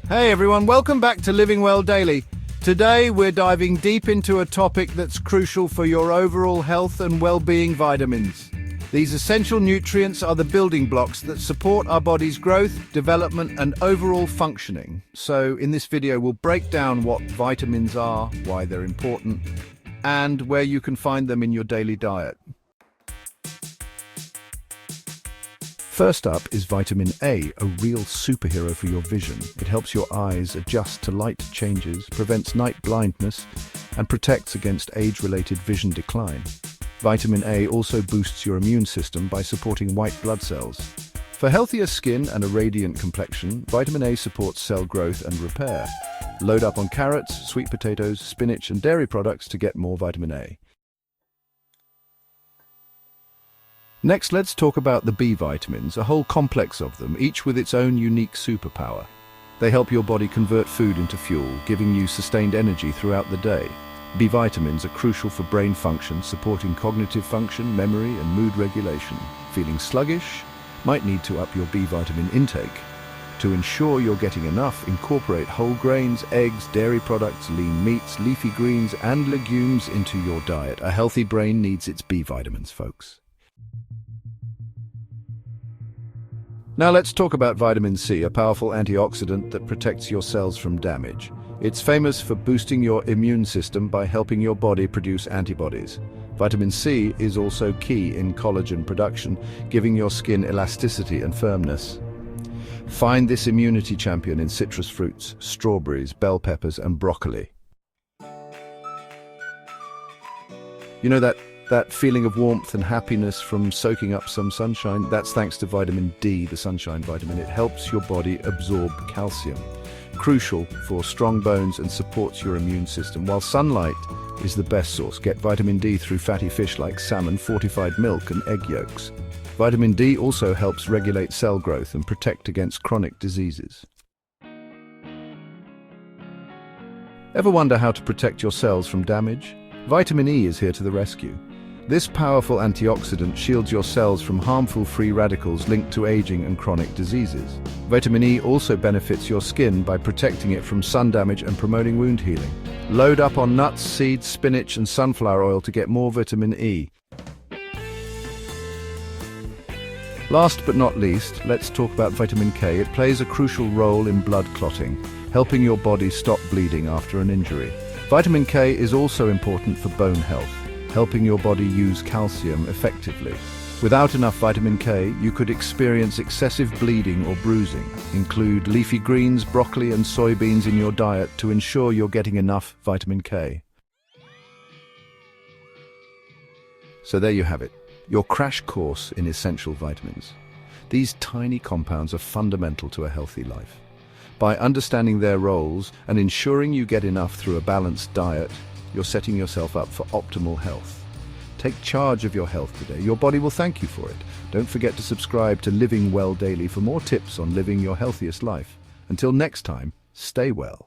Hey everyone, welcome back to Living Well Daily. Today we're diving deep into a topic that's crucial for your overall health and well-being: vitamins. These essential nutrients are the building blocks that support our body's growth, development, and overall functioning. So in this video we'll break down what vitamins are, why they're important, and where you can find them in your daily diet. First up is vitamin A, a real superhero for your vision. It helps your eyes adjust to light changes, prevents night blindness, and protects against age-related vision decline. Vitamin A also boosts your immune system by supporting white blood cells. For healthier skin and a radiant complexion, vitamin A supports cell growth and repair. Load up on carrots, sweet potatoes, spinach, and dairy products to get more vitamin A. Next, let's talk about the B vitamins, a whole complex of them, each with its own unique superpower. They help your body convert food into fuel, giving you sustained energy throughout the day. B vitamins are crucial for brain function, supporting cognitive function, memory, and mood regulation. Feeling sluggish? Might need to up your B vitamin intake. To ensure you're getting enough, incorporate whole grains, eggs, dairy products, lean meats, leafy greens, and legumes into your diet. A healthy brain needs its B vitamins, folks. Now let's talk about vitamin C, a powerful antioxidant that protects your cells from damage. It's famous for boosting your immune system by helping your body produce antibodies. Vitamin C is also key in collagen production, giving your skin elasticity and firmness. Find this immunity champion in citrus fruits, strawberries, bell peppers, and broccoli. You know that feeling of warmth and happiness from soaking up some sunshine? That's thanks to vitamin D, the sunshine vitamin. It helps your body absorb calcium, crucial for strong bones, and supports your immune system. While sunlight is the best source, get vitamin D through fatty fish like salmon, fortified milk, and egg yolks. Vitamin D also helps regulate cell growth and protect against chronic diseases. Ever wonder how to protect your cells from damage? Vitamin E is here to the rescue. This powerful antioxidant shields your cells from harmful free radicals linked to aging and chronic diseases. Vitamin E also benefits your skin by protecting it from sun damage and promoting wound healing. Load up on nuts, seeds, spinach, and sunflower oil to get more vitamin E. Last but not least, let's talk about vitamin K. It plays a crucial role in blood clotting, helping your body stop bleeding after an injury. Vitamin K is also important for bone health, helping your body use calcium effectively. Without enough vitamin K, you could experience excessive bleeding or bruising. Include leafy greens, broccoli, and soybeans in your diet to ensure you're getting enough vitamin K. So there you have it, your crash course in essential vitamins. These tiny compounds are fundamental to a healthy life. By understanding their roles and ensuring you get enough through a balanced diet, you're setting yourself up for optimal health. Take charge of your health today. Your body will thank you for it. Don't forget to subscribe to Living Well Daily for more tips on living your healthiest life. Until next time, stay well.